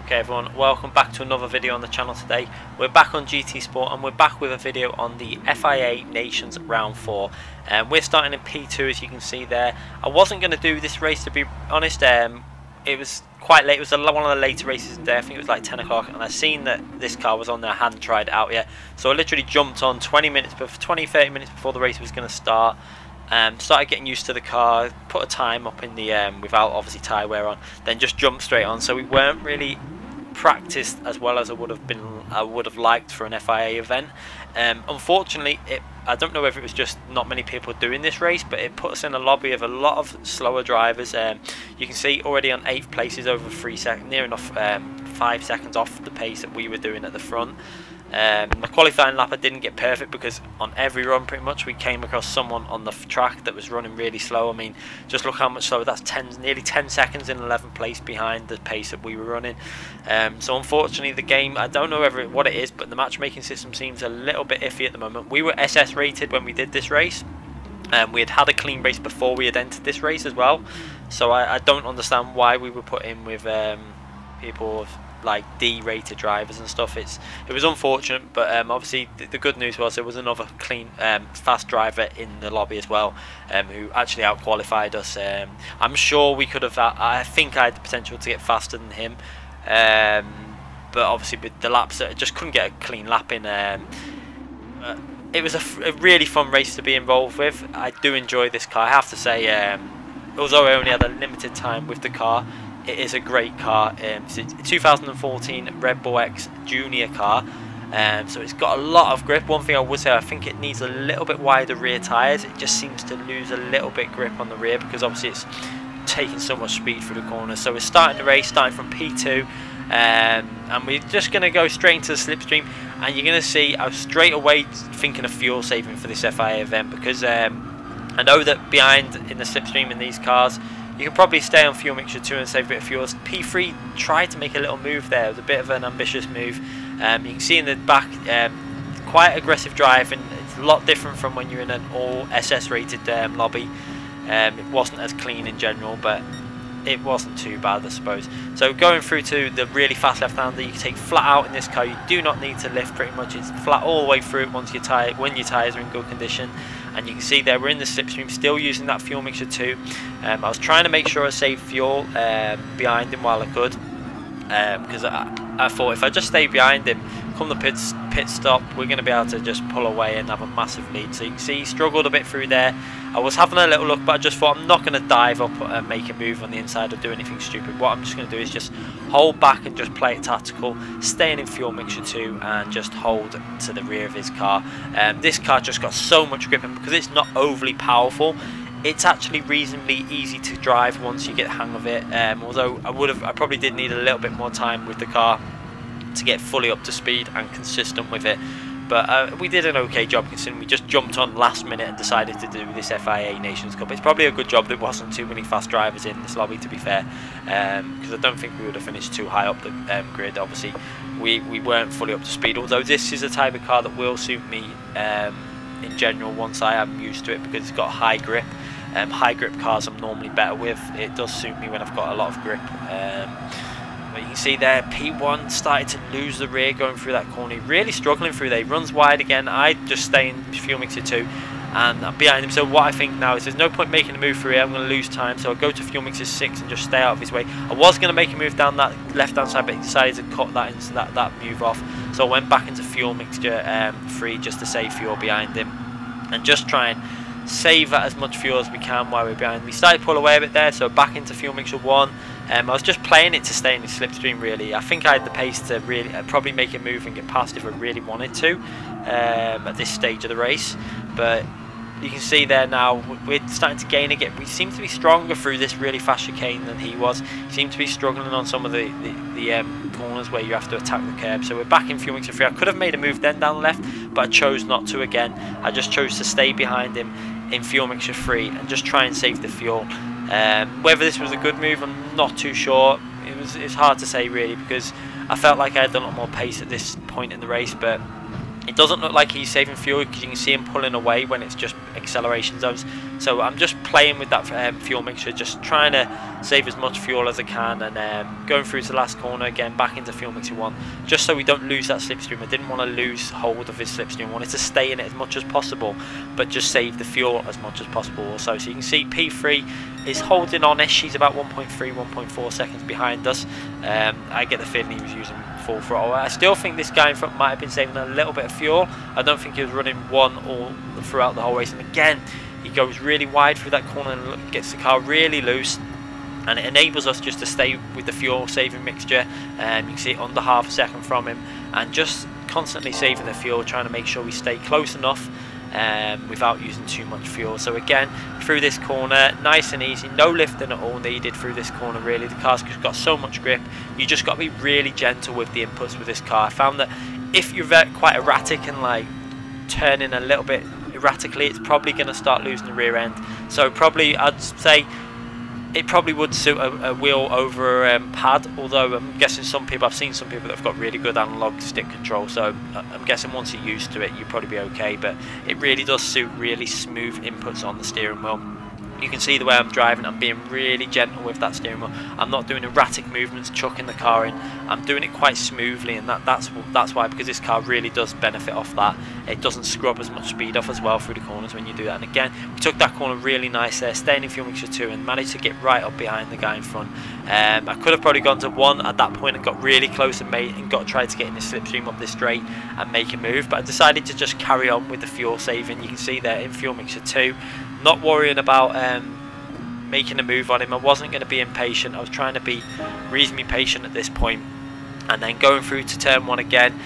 Okay everyone, welcome back to another video on the channel today. We're back on GT Sport and we're back with a video on the FIA Nations Round 4. We're starting in P2 as you can see there. I wasn't going to do this race to be honest, it was quite late. It was one of the later races in the day. I think it was like 10 o'clock and I seen that this car was on there. I hadn't tried it out yet. So I literally jumped on 30 minutes before the race was going to start. Started getting used to the car, put a time up in the without obviously tyre wear on, then just jumped straight on. So we weren't really practiced as well as I would have liked for an FIA event. Unfortunately, I don't know whether it was just not many people doing this race, but it put us in a lobby of a lot of slower drivers. You can see already on 8th place is over 3 seconds, near enough 5 seconds off the pace that we were doing at the front. My qualifying lap I didn't get perfect because on every run pretty much we came across someone on the track that was running really slow. I mean, just look how much slower. That's nearly 10 seconds in 11th place behind the pace that we were running. So unfortunately the game, I don't know what it is, but the matchmaking system seems a little bit iffy at the moment. We were SS rated when we did this race. We had a clean race before we had entered this race as well, so I don't understand why we were put in with people with like D-rated drivers and stuff. It was unfortunate, but obviously the good news was there was another clean fast driver in the lobby as well, who actually out-qualified us. I'm sure we could have, I think I had the potential to get faster than him, but obviously with the laps I just couldn't get a clean lap in. It was a really fun race to be involved with. I do enjoy this car, I have to say. Although I only had a limited time with the car, it is a great car. It's a 2014 Redbull X Junior car, so it's got a lot of grip. One thing I would say, I think it needs a little bit wider rear tyres. It just seems to lose a little bit grip on the rear because obviously it's taking so much speed through the corners. So we're starting the race, starting from P2, and we're just going to go straight into the slipstream. And you're going to see I was straight away thinking of fuel saving for this FIA event because I know that behind in the slipstream in these cars, you can probably stay on fuel mixture 2 and save a bit of fuel. P3 tried to make a little move there. It was a bit of an ambitious move. You can see in the back, quite aggressive drive, and it's a lot different from when you're in an all SS rated lobby. It wasn't as clean in general, but it wasn't too bad, I suppose. So going through to the really fast left-hander, you can take flat out in this car. You do not need to lift pretty much. It's flat all the way through once when your tyres are in good condition. And you can see there we're in the slipstream, still using that fuel mixture 2. I was trying to make sure I saved fuel behind him while I could, because I thought if I just stay behind him, come the pit stop, we're going to be able to just pull away and have a massive lead. So you can see he struggled a bit through there. I was having a little look, but I just thought I'm not going to dive up and make a move on the inside or do anything stupid. What I'm just going to do is just hold back and just play it tactical, staying in fuel mixture 2 and just hold to the rear of his car. This car just got so much grip, and because it's not overly powerful, it's actually reasonably easy to drive once you get the hang of it. Although I probably did need a little bit more time with the car to get fully up to speed and consistent with it, but we did an okay job considering we just jumped on last minute and decided to do this FIA Nations Cup. It's probably a good job there wasn't too many fast drivers in this lobby, to be fair, because I don't think we would have finished too high up the grid. Obviously we weren't fully up to speed, although this is a type of car that will suit me in general once I am used to it, because it's got high grip. High grip cars I'm normally better with. It does suit me when I've got a lot of grip. But you can see there P1 started to lose the rear going through that corner. Really struggling through there. He runs wide again. I just stay in fuel mixer 2 and I'm behind him. So what I think now is there's no point making a move through here. I'm going to lose time, so I'll go to fuel mixer 6 and just stay out of his way. I was going to make a move down that left hand side, but he decided to cut that move off. So I went back into fuel mixture 3 just to save fuel behind him and just try and save as much fuel as we can while we're behind. We started to pull away a bit there, so back into fuel mixture 1. I was just playing it to stay in the slipstream really. I think I had the pace to really probably make a move and get past if I really wanted to at this stage of the race, but you can see there now we're starting to gain again. We seem to be stronger through this really fast chicane than he was. He seemed to be struggling on some of the corners where you have to attack the curb. So we're back in fuel mixture 3. I could have made a move then down the left, but I chose not to again. I just chose to stay behind him in fuel mixture 3 and just try and save the fuel. Whether this was a good move, I'm not too sure. It's hard to say really, because I felt like I had a lot more pace at this point in the race, but it doesn't look like he's saving fuel because you can see him pulling away when it's just acceleration zones. So I'm just playing with that fuel mixture, just trying to save as much fuel as I can, and going through to the last corner again, back into fuel mixer 1, just so we don't lose that slipstream. I didn't want to lose hold of his slipstream. I wanted to stay in it as much as possible, but just save the fuel as much as possible also. So you can see P3 is holding on-ish. She's about 1.3, 1.4 seconds behind us. I get the feeling he was using full throttle. I still think this guy in front might have been saving a little bit of fuel. I don't think he was running one all throughout the whole race. And again, he goes really wide through that corner and gets the car really loose, and it enables us just to stay with the fuel saving mixture. You can see it under half a second from him, and just constantly saving the fuel, trying to make sure we stay close enough without using too much fuel. So again, through this corner, nice and easy, no lifting at all needed through this corner really. The car's just got so much grip. You just got to be really gentle with the inputs with this car. I found that if you're quite erratic and like turning a little bit erratically, it's probably going to start losing the rear end. So probably, I'd say it probably would suit a wheel over a pad, although I'm guessing some people, I've seen some people that have got really good analog stick control, so I'm guessing once you're used to it you'll probably be okay. But it really does suit really smooth inputs on the steering wheel. You can see the way I'm driving, I'm being really gentle with that steering wheel. I'm not doing erratic movements, chucking the car in. I'm doing it quite smoothly, and that's why, because this car really does benefit off that. It doesn't scrub as much speed off as well through the corners when you do that. And again, we took that corner really nice there, staying in fuel mixture 2, and managed to get right up behind the guy in front. I could have probably gone to 1 at that point and got really close and tried to get in the slipstream up this straight and make a move, but I decided to just carry on with the fuel saving. You can see there in fuel mixture 2, not worrying about making a move on him. I wasn't going to be impatient. I was trying to be reasonably patient at this point, and then going through to turn 1 again.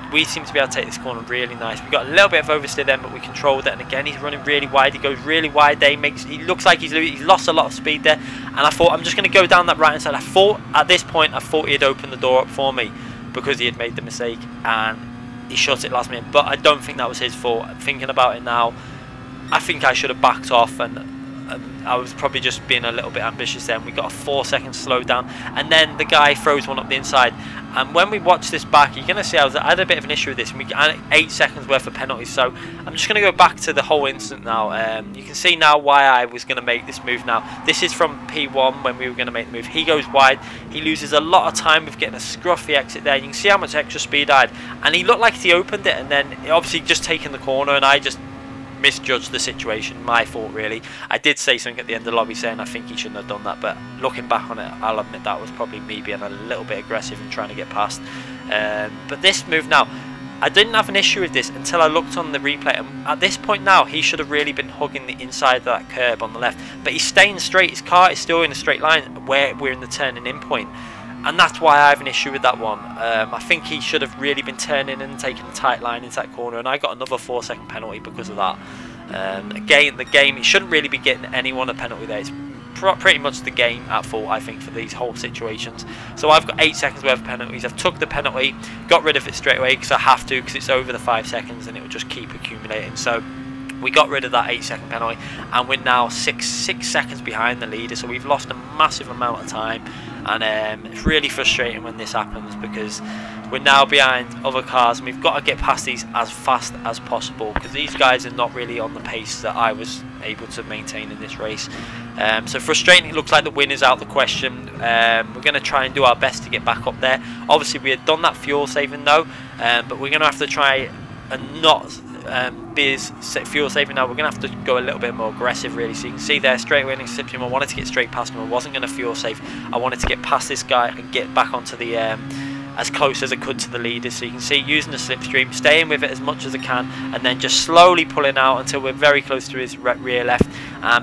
We seem to be able to take this corner really nice. We got a little bit of oversteer then, but we controlled it. And again, he's running really wide. He goes really wide there. He looks like he's lost a lot of speed there. And I thought, I'm just going to go down that right hand side. I thought at this point, he'd opened the door up for me because he had made the mistake and he shut it last minute. But I don't think that was his fault. Thinking about it now, I think I should have backed off, and I was probably just being a little bit ambitious then. We got a 4-second slowdown, and then the guy throws one up the inside. And when we watch this back, you're going to see I had a bit of an issue with this, and we got 8 seconds worth of penalties. So I'm just going to go back to the whole incident now. You can see now why I was going to make this move now. This is from P1 when we were going to make the move. He goes wide. He loses a lot of time with getting a scruffy exit there. You can see how much extra speed I had, and he looked like he opened it, and then obviously just taking the corner, and I just misjudged the situation. My fault really. I did say something at the end of the lobby saying I think he shouldn't have done that, but looking back on it, I'll admit that was probably me being a little bit aggressive and trying to get past. But this move now, I didn't have an issue with this until I looked on the replay, and at this point now he should have really been hugging the inside of that curb on the left, but he's staying straight. His car is still in a straight line where we're in the turning in point, and that's why I have an issue with that one. I think he should have really been turning and taking a tight line into that corner, and I got another 4-second penalty because of that. Again, the game, it shouldn't really be getting anyone a penalty there. It's pretty much the game at fault, I think, for these whole situations. So I've got 8 seconds worth of penalties. I've took the penalty, got rid of it straight away because I have to, because it's over the 5 seconds and it will just keep accumulating. So we got rid of that 8-second penalty, and we're now 6 seconds behind the leader. So we've lost a massive amount of time, and it's really frustrating when this happens because we're now behind other cars and we've got to get past these as fast as possible because these guys are not really on the pace that I was able to maintain in this race. So frustrating. It looks like the win is out of the question. We're going to try and do our best to get back up there. Obviously we had done that fuel saving though, but we're going to have to try and not be as fuel saving now. We're going to have to go a little bit more aggressive really. So you can see there straight away in slipstream, I wanted to get straight past him. I wasn't going to fuel save. I wanted to get past this guy and get back onto the as close as I could to the leaders. So you can see using the slipstream, staying with it as much as I can, and then just slowly pulling out until we're very close to his rear left,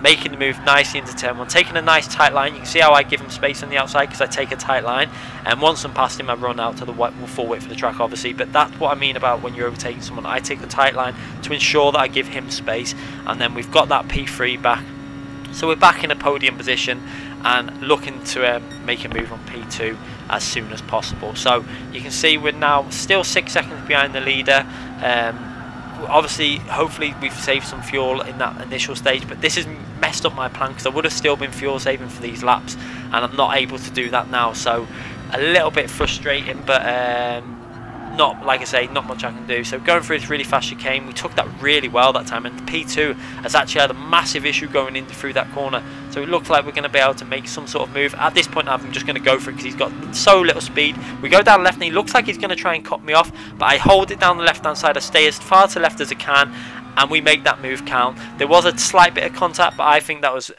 making the move nicely into turn 1, taking a nice tight line. You can see how I give him space on the outside because I take a tight line, and once I'm past him I run out to the full width of the track obviously. But that's what I mean about when you're overtaking someone. I take a tight line to ensure that I give him space, and then we've got that P3 back. So we're back in a podium position and looking to make a move on P2 as soon as possible. So you can see we're now still 6 seconds behind the leader. Obviously, hopefully we've saved some fuel in that initial stage, but this has messed up my plan because I would have still been fuel saving for these laps, and I'm not able to do that now. So a little bit frustrating, but not, like I say, not much I can do. So going through this really fast chicane, we took that really well that time, and the P2 has actually had a massive issue going in through that corner, so it looked like we're going to be able to make some sort of move. At this point I'm just going to go for it because he's got so little speed. We go down left and he looks like he's going to try and cut me off, but I hold it down the left hand side, I stay as far to the left as I can, and we make that move count. There was a slight bit of contact, but I think that was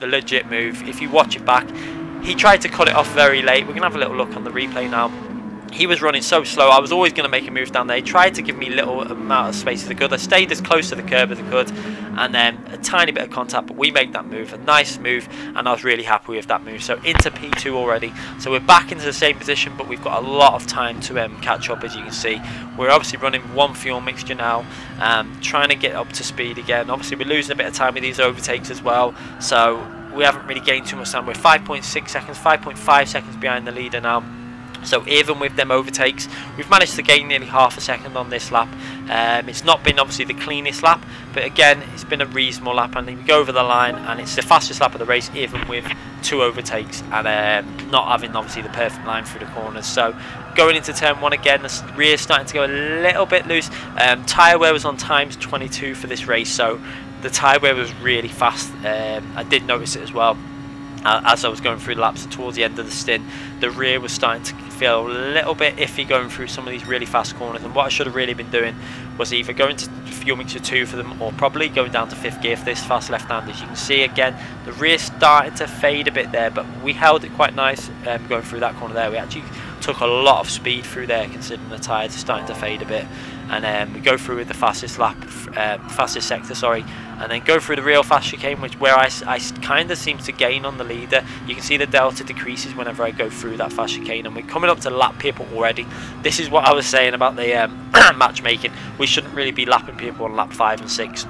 a legit move. If you watch it back, he tried to cut it off very late. We're going to have a little look on the replay now. He was running so slow, I was always going to make a move down there. He tried to give me little amount of space as I could. I stayed as close to the curb as I could, and then a tiny bit of contact, but we make that move, a nice move, and I was really happy with that move. So into P2 already, so we're back into the same position, but we've got a lot of time to catch up. As you can see, we're obviously running one fuel mixture now, trying to get up to speed again. Obviously we're losing a bit of time with these overtakes as well, so we haven't really gained too much time. We're 5.6 seconds, 5.5 seconds behind the leader now. So even with them overtakes, we've managed to gain nearly half a second on this lap. It's not been obviously the cleanest lap, but again, it's been a reasonable lap, and we go over the line, and it's the fastest lap of the race, even with 2 overtakes, and not having obviously the perfect line through the corners. So going into turn 1 again, the rear starting to go a little bit loose. Tyre wear was on times 22 for this race, so the tyre wear was really fast. I did notice it as well. As I was going through the laps, and towards the end of the stint, the rear was starting to feel a little bit iffy going through some of these really fast corners, and what I should have really been doing was either going to fuel mixture 2 for them, or probably going down to 5th gear for this fast left hand. As you can see again, the rear started to fade a bit there, but we held it quite nice going through that corner there. We actually took a lot of speed through there considering the tyres are starting to fade a bit, and we go through with the fastest lap, fastest sector, sorry, and then go through the real fast chicane, where I kind of seem to gain on the leader. You can see the delta decreases whenever I go through that fast chicane, and we're coming up to lap people already. This is what I was saying about the matchmaking. We shouldn't really be lapping people on lap 5 and 6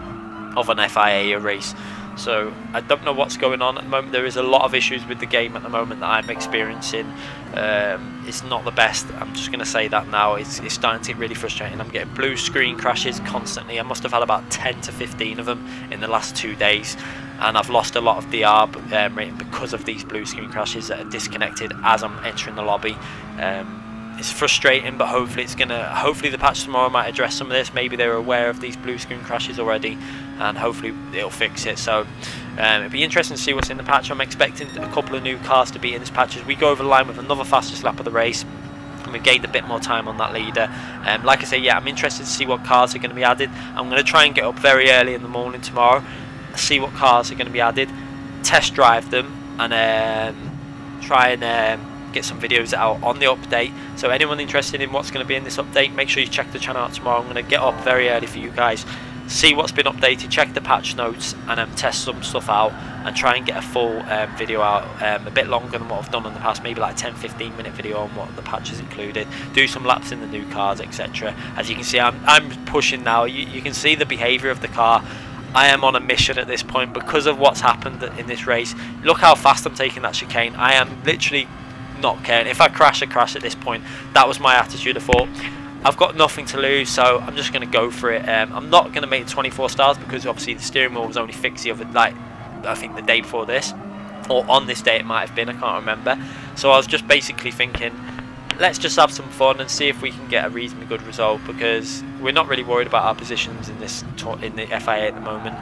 of an FIA race. So I don't know what's going on at the moment. There is a lot of issues with the game at the moment that I'm experiencing. It's not the best, I'm just going to say that now. It's starting to get really frustrating. I'm getting blue screen crashes constantly. I must have had about 10 to 15 of them in the last 2 days, and I've lost a lot of DR rating because of these blue screen crashes that are disconnected as I'm entering the lobby. It's frustrating, but hopefully the patch tomorrow might address some of this. Maybe they're aware of these blue screen crashes already, and hopefully it'll fix it. So it'll be interesting to see what's in the patch. I'm expecting a couple of new cars to be in this patch as we go over the line with another fastest lap of the race, and we've gained a bit more time on that leader. Like I say, yeah, I'm interested to see what cars are going to be added. I'm going to try and get up very early in the morning tomorrow, see what cars are going to be added, test drive them, and try and get some videos out on the update. So anyone interested in what's going to be in this update, make sure you check the channel out tomorrow. I'm going to get up very early for you guys, see what's been updated, check the patch notes, and test some stuff out, and try and get a full video out, a bit longer than what I've done in the past, maybe like 10-15 minute video on what the patch has included, do some laps in the new cars, etc. As you can see, I'm pushing now. You can see the behaviour of the car. I am on a mission at this point because of what's happened in this race. Look how fast I'm taking that chicane. I am literally not caring. If I crash, I crash at this point. That was my attitude. I thought, I've got nothing to lose, so I'm just going to go for it. I'm not going to make 24 stars because obviously the steering wheel was only fixed the other, like, I think the day before this, or on this day it might have been, I can't remember. So I was just basically thinking, let's just have some fun and see if we can get a reasonably good result, because we're not really worried about our positions in this in the FIA at the moment.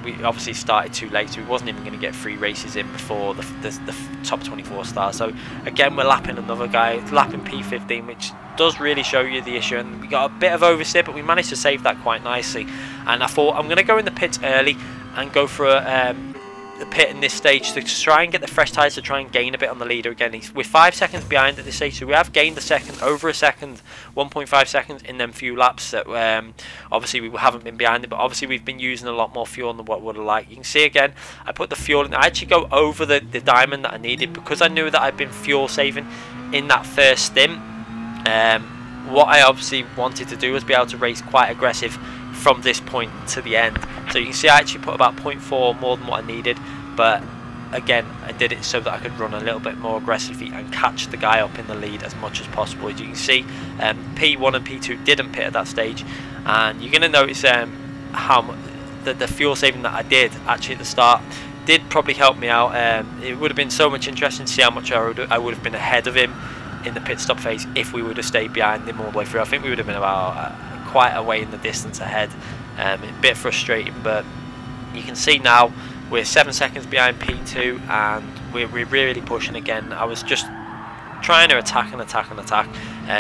We obviously started too late, so we wasn't even going to get 3 races in before the top 24 stars. So again, we're lapping another guy, lapping P15, which does really show you the issue. And we got a bit of oversteer, but we managed to save that quite nicely. And I thought I'm going to go in the pits early and go for the pit in this stage to try and get the fresh tyres, to try and gain a bit on the leader again. We're 5 seconds behind at this stage, so we have gained a second, over a second, 1.5 seconds in them few laps that obviously we haven't been behind it, but obviously we've been using a lot more fuel than what I would have liked. You can see again, I put the fuel in. I actually go over the diamond that I needed because I knew that I'd been fuel saving in that first stint. What I obviously wanted to do was be able to race quite aggressive from this point to the end. So you can see I actually put about 0.4 more than what I needed, but again, I did it so that I could run a little bit more aggressively and catch the guy up in the lead as much as possible. As you can see, P1 and P2 didn't pit at that stage, and you're going to notice how the fuel saving that I did actually at the start did probably help me out. It would have been so much interesting to see how much I would have been ahead of him in the pit stop phase if we would have stayed behind him all the way through. I think we would have been about quite a way in the distance ahead. A bit frustrating, but you can see now we're 7 seconds behind P2 and we're really pushing again. I was just trying to attack and attack and attack.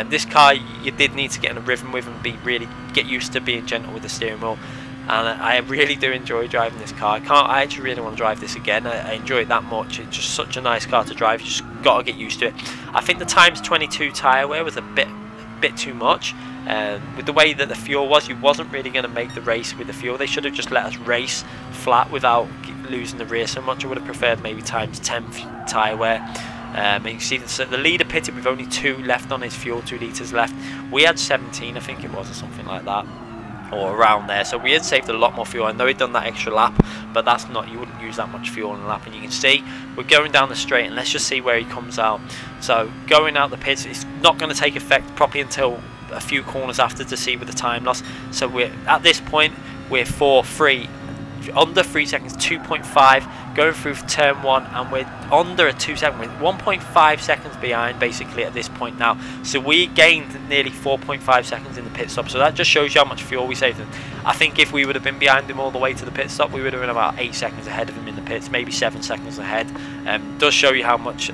This car you did need to get in a rhythm with and really get used to being gentle with the steering wheel. And I really do enjoy driving this car. I actually really want to drive this again. I enjoy it that much. It's just such a nice car to drive. You just got to get used to it. I think the times 22 tyre wear was a bit too much. With the way that the fuel was, you wasn't really going to make the race with the fuel. They should have just let us race flat without losing the rear so much. I would have preferred maybe times 10 tyre wear. And you see the leader pitted with only 2 left on his fuel, 2 litres left. We had 17, I think it was, or something like that, or around there. So we had saved a lot more fuel. I know he'd done that extra lap, but that's not, you wouldn't use that much fuel in a lap. And you can see we're going down the straight, and let's just see where he comes out. So going out the pits, it's not going to take effect properly until a few corners after to see with the time loss. So we're at this point we're under 3 seconds, 2.5 going through turn 1, and we're under a 2 second, we're 1.5 seconds behind basically at this point now. So we gained nearly 4.5 seconds in the pit stop, so that just shows you how much fuel we saved. And I think if we would have been behind him all the way to the pit stop, we would have been about 8 seconds ahead of him in the pits, maybe 7 seconds ahead. Does show you how much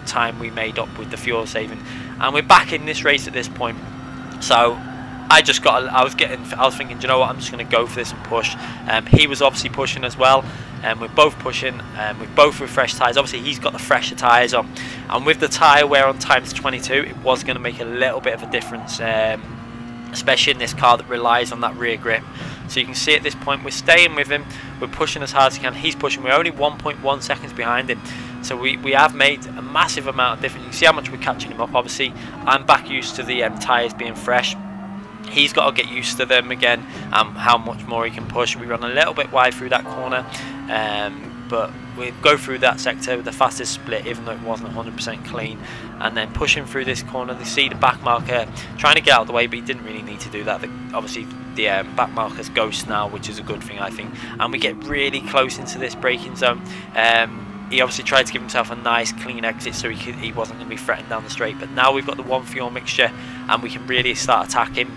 time we made up with the fuel saving. And we're back in this race at this point. So I was thinking, do you know what, I'm just going to go for this and push. He was obviously pushing as well, and we're both pushing, we've both with fresh tyres. Obviously he's got the fresher tyres on, and with the tyre wear on times 22, it was going to make a little bit of a difference, especially in this car that relies on that rear grip. So you can see at this point we're staying with him, we're pushing as hard as we can, he's pushing, we're only 1.1 seconds behind him. So we have made a massive amount of difference. You can see how much we're catching him up. Obviously I'm back used to the tyres being fresh. He's got to get used to them again, how much more he can push. We run a little bit wide through that corner, but we go through that sector with the fastest split, even though it wasn't 100% clean, and then pushing through this corner. They see the back marker trying to get out of the way, but he didn't really need to do that. Obviously the back marker's ghost now, which is a good thing, I think, and we get really close into this braking zone. He obviously tried to give himself a nice clean exit so he wasn't going to be threatened down the straight, but now we've got the one fuel mixture and we can really start attacking.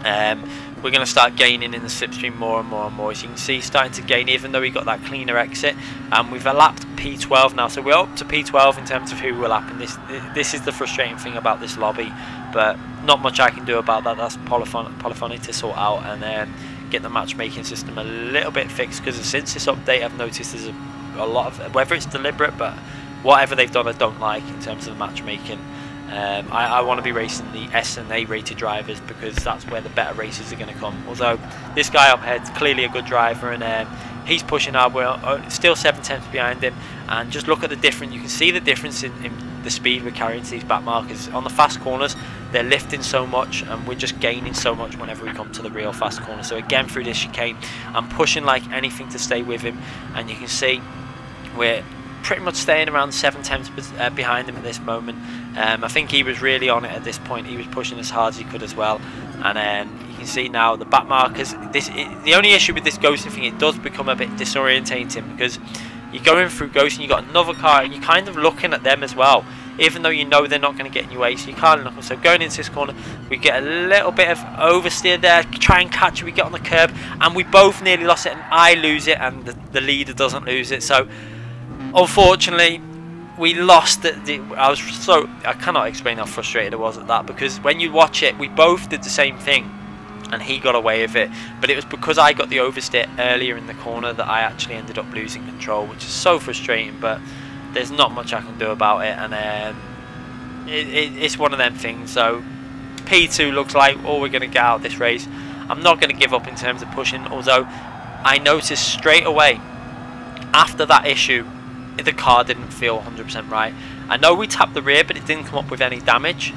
We're going to start gaining in the slipstream more and more and more. As you can see, starting to gain, even though we got that cleaner exit, and we've lapped P12 now, so we're up to P12 in terms of who we're lapping. This is the frustrating thing about this lobby, but not much I can do about that. That's polyphony to sort out and get the matchmaking system a little bit fixed, because since this update I've noticed there's a lot of, whether it's deliberate, but whatever they've done I don't like in terms of the matchmaking. I want to be racing the S and A rated drivers, because that's where the better races are going to come. Although this guy up ahead's clearly a good driver, and he's pushing hard. We're still 7 tenths behind him, and just look at the difference. You can see the difference in the speed we're carrying to these back markers. On the fast corners they're lifting so much, and we're just gaining so much whenever we come to the real fast corner. So again, through this chicane I'm pushing like anything to stay with him, and you can see we're pretty much staying around 7 tenths behind him at this moment. I think he was really on it at this point. He was pushing as hard as he could as well, and you can see now the back markers. The only issue with this ghosting thing, it does become a bit disorientating, because you're going through ghosting, you've got another car and you're kind of looking at them as well, even though you know they're not going to get in your way, so you can't look. So going into this corner we get a little bit of oversteer there, try and catch it, we get on the curb and we both nearly lost it, and I lose it and the leader doesn't lose it. So unfortunately we lost it. I cannot explain how frustrated I was at that, because when you watch it we both did the same thing and he got away with it, but it was because I got the oversteer earlier in the corner that I actually ended up losing control, which is so frustrating, but there's not much I can do about it, and it's one of them things. So P2 looks like all we're going to get out of this race. I'm not going to give up in terms of pushing, although I noticed straight away after that issue the car didn't feel 100% right. I know we tapped the rear, but it didn't come up with any damage.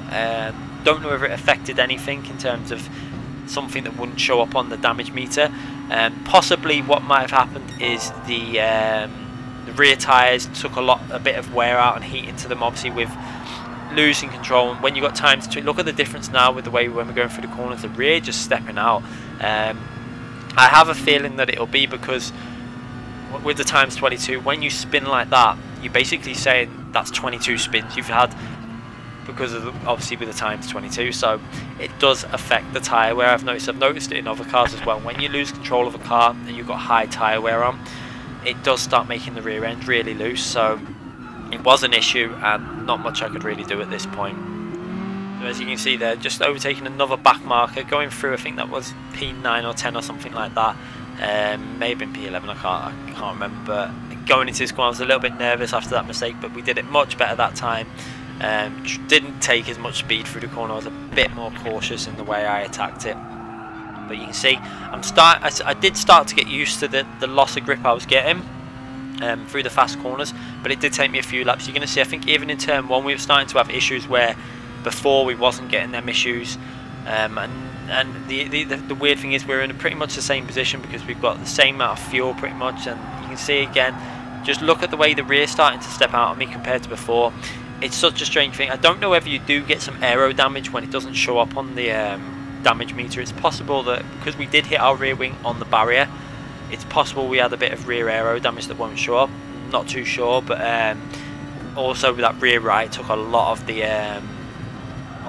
Don't know whether it affected anything in terms of something that wouldn't show up on the damage meter. Possibly what might have happened is the rear tyres took a bit of wear out and heat into them, obviously with losing control. And when you got times to look at the difference now with the way when we're going through the corners, the rear just stepping out. I have a feeling that it'll be because with the times 22, when you spin like that, you're basically saying that's 22 spins. You've had because of obviously with the times 22, so it does affect the tyre wear. I've noticed it in other cars as well. When you lose control of a car and you've got high tyre wear on, it does start making the rear end really loose. So it was an issue and not much I could really do at this point. So as you can see there, just overtaking another back marker, going through, I think that was P9 or 10 or something like that. May have been P11, I can't remember. But going into this corner I was a little bit nervous after that mistake, but we did it much better that time. Didn't take as much speed through the corner. I was a bit more cautious in the way I attacked it. But you can see I did start to get used to the loss of grip I was getting through the fast corners, but it did take me a few laps. You're going to see, I think even in turn 1 we were starting to have issues where before we wasn't getting them issues. And the weird thing is we're in pretty much the same position because we've got the same amount of fuel pretty much. And you can see again, just look at the way the rear starting to step out on me compared to before. It's such a strange thing. I don't know whether you do get some aero damage when it doesn't show up on the damage meter. It's possible that because we did hit our rear wing on the barrier, it's possible we had a bit of rear aero damage that won't show up. Not too sure, but also that rear right took a lot of the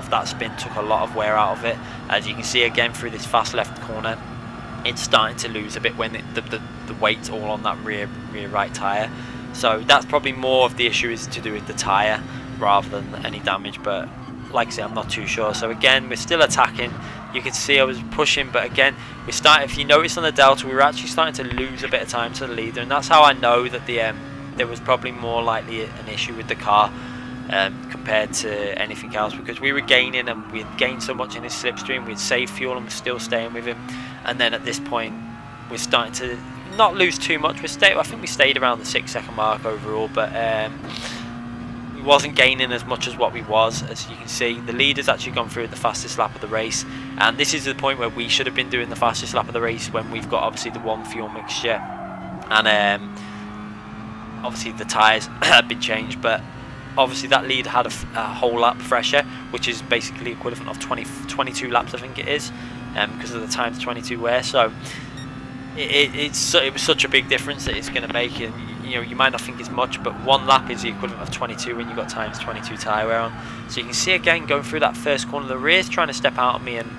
that spin, took a lot of wear out of it. As you can see again through this fast left corner, it's starting to lose a bit when the weight's all on that rear right tyre. So that's probably more of the issue is to do with the tyre rather than any damage, but like I say, I'm not too sure. So again, we're still attacking. You can see I was pushing, but again, we started, if you notice on the Delta, we were actually starting to lose a bit of time to the leader, and that's how I know that there was probably more likely an issue with the car compared to anything else, because we were gaining and we had gained so much in his slipstream, we'd saved fuel and we're still staying with him. And then at this point, we're starting to not lose too much. I think we stayed around the 6-second mark overall, but we wasn't gaining as much as what we was. As you can see, the leader's actually gone through the fastest lap of the race, and this is the point where we should have been doing the fastest lap of the race when we've got obviously the 1 fuel mixture, and obviously the tyres had been changed, but obviously that lead had a whole lap fresher, which is basically equivalent of 22 laps I think it is, because of the times 22 wear. So it was such a big difference that it's going to make, and you know, you might not think it's much, but 1 lap is the equivalent of 22 when you've got times 22 tyre wear on. So you can see again going through that first corner, the rear's trying to step out on me, and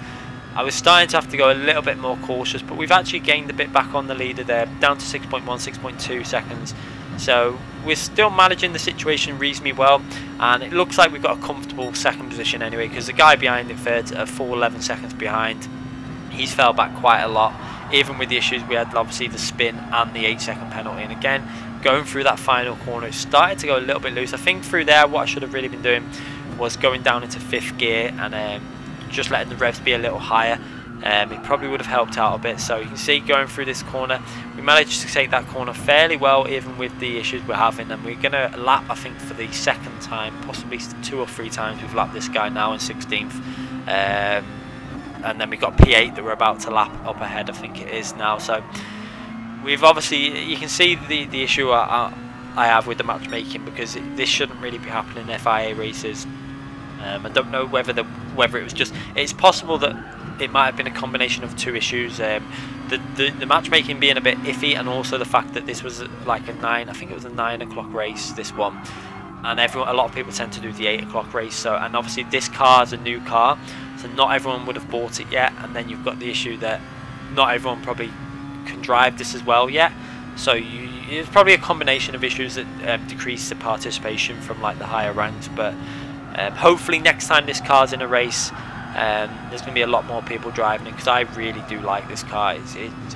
I was starting to have to go a little bit more cautious, but we've actually gained a bit back on the leader there, down to 6.1, 6.2 seconds. So we're still managing the situation reasonably well, and it looks like we've got a comfortable second position anyway, because the guy behind it fared a full 11 seconds behind. He's fell back quite a lot, even with the issues we had, obviously the spin and the 8-second penalty. And again, going through that final corner, it started to go a little bit loose. I think through there what I should have really been doing was going down into 5th gear and just letting the revs be a little higher. It probably would have helped out a bit. So you can see going through this corner, we managed to take that corner fairly well, even with the issues we're having, and we're going to lap, I think, for the 2nd time, possibly 2 or 3 times we've lapped this guy now in 16th. And then we've got P8 that we're about to lap up ahead, I think it is now. So we've obviously, you can see the issue I have with the matchmaking, because this shouldn't really be happening in FIA races. I don't know whether it was just, it's possible that it might have been a combination of 2 issues, the matchmaking being a bit iffy, and also the fact that this was like I think it was a 9 o'clock race, this one, and a lot of people tend to do the 8 o'clock race. So, and obviously this car is a new car, so not everyone would have bought it yet, and then you've got the issue that not everyone probably can drive this as well yet. So it's probably a combination of issues that decrease the participation from like the higher ranks. But hopefully next time this car's in a race, there's going to be a lot more people driving it, because I really do like this car.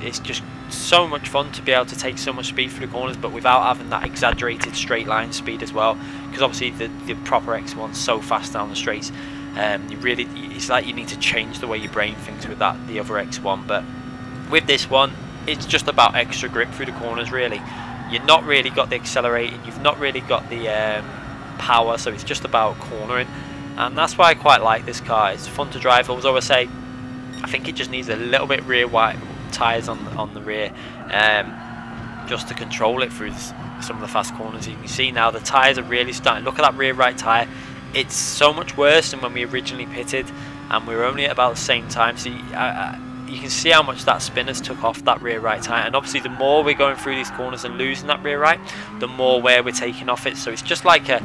It's just so much fun to be able to take so much speed through the corners, but without having that exaggerated straight line speed as well, because obviously the proper X1's so fast down the straights. It's like you need to change the way you brain things with the other X1. But with this one, it's just about extra grip through the corners really. You've not really got the accelerating, you've not really got the power, so it's just about cornering. And that's why I quite like this car. It's fun to drive, although I say I think it just needs a little bit rear wide tyres on the rear, just to control it through some of the fast corners. You can see now the tyres are really starting. Look at that rear right tyre. It's so much worse than when we originally pitted, and we were only at about the same time. So you can see how much that spin has took off that rear right tyre, and obviously the more we're going through these corners and losing that rear right, the more wear we're taking off it. So it's just like a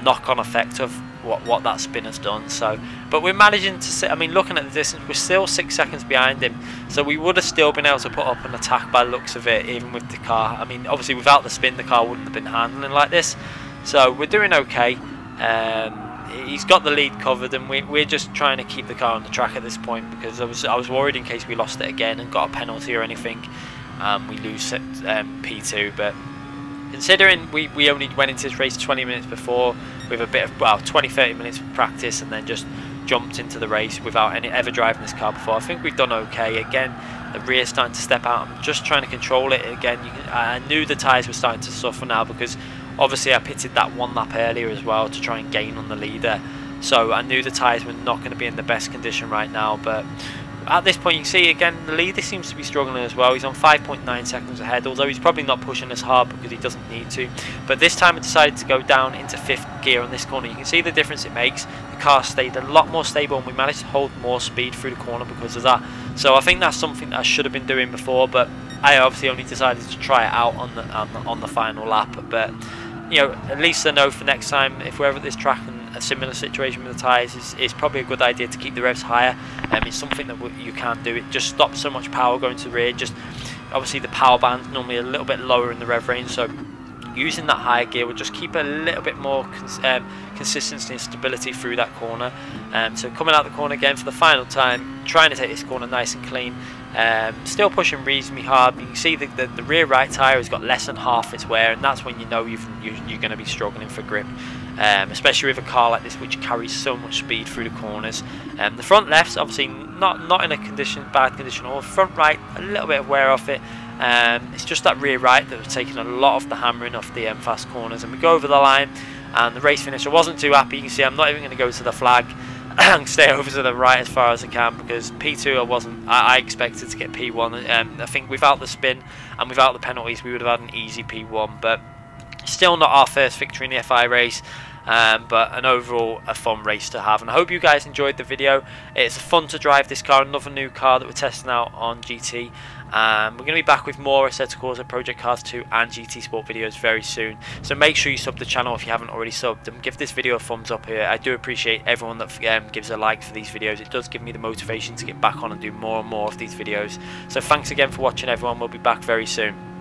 knock-on effect of what that spin has done. So, but we're managing to sit. I mean, looking at the distance, we're still 6 seconds behind him, so we would have still been able to put up an attack by the looks of it, even with the car. I mean, obviously without the spin, the car wouldn't have been handling like this. So we're doing okay. He's got the lead covered, and we're just trying to keep the car on the track at this point, because I was worried in case we lost it again and got a penalty or anything, we lose P2. But considering we only went into this race 20 minutes before with a bit of, well, 20-30 minutes of practice, and then just jumped into the race without ever driving this car before, I think we've done okay. Again, the rear's starting to step out. I'm just trying to control it again. I knew the tyres were starting to suffer now, because obviously I pitted that one lap earlier as well to try and gain on the leader, so I knew the tyres were not going to be in the best condition right now. But at this point, you can see again the leader seems to be struggling as well. He's on 5.9 seconds ahead, although he's probably not pushing as hard because he doesn't need to. But this time I decided to go down into 5th gear on this corner. You can see the difference it makes. The car stayed a lot more stable, and we managed to hold more speed through the corner because of that. So I think that's something that I should have been doing before, but I obviously only decided to try it out on the final lap. But you know, at least I know for next time, if we're ever at this track and a similar situation with the tyres, it's probably a good idea to keep the revs higher. It's something that you can do. It just stops so much power going to the rear. Just obviously the power band's normally a little bit lower in the rev range, so using that higher gear will just keep a little bit more consistency and stability through that corner. So coming out the corner again for the final time, trying to take this corner nice and clean. Still pushing reasonably hard. You can see the rear right tyre has got less than half its wear, and that's when you know you're going to be struggling for grip, especially with a car like this which carries so much speed through the corners. The front left's obviously not in a bad condition, or front right a little bit of wear off it. It's just that rear right that was taking a lot of the hammering off the fast corners, and we go over the line, and the race finish. I wasn't too happy. You can see I'm not even going to go to the flag and stay over to the right as far as I can, because P2 I expected to get P1. I think without the spin and without the penalties we would have had an easy P1, but still not our first victory in the FIA race. But an overall a fun race to have, and I hope you guys enjoyed the video. It's fun to drive this car, another new car that we're testing out on GT. We're going to be back with more Assetto Corsa, Project Cars 2 and GT Sport videos very soon, so make sure you sub the channel if you haven't already subbed, and give this video a thumbs up here. I do appreciate everyone that gives a like for these videos. It does give me the motivation to get back on and do more and more of these videos. So thanks again for watching everyone. We'll be back very soon.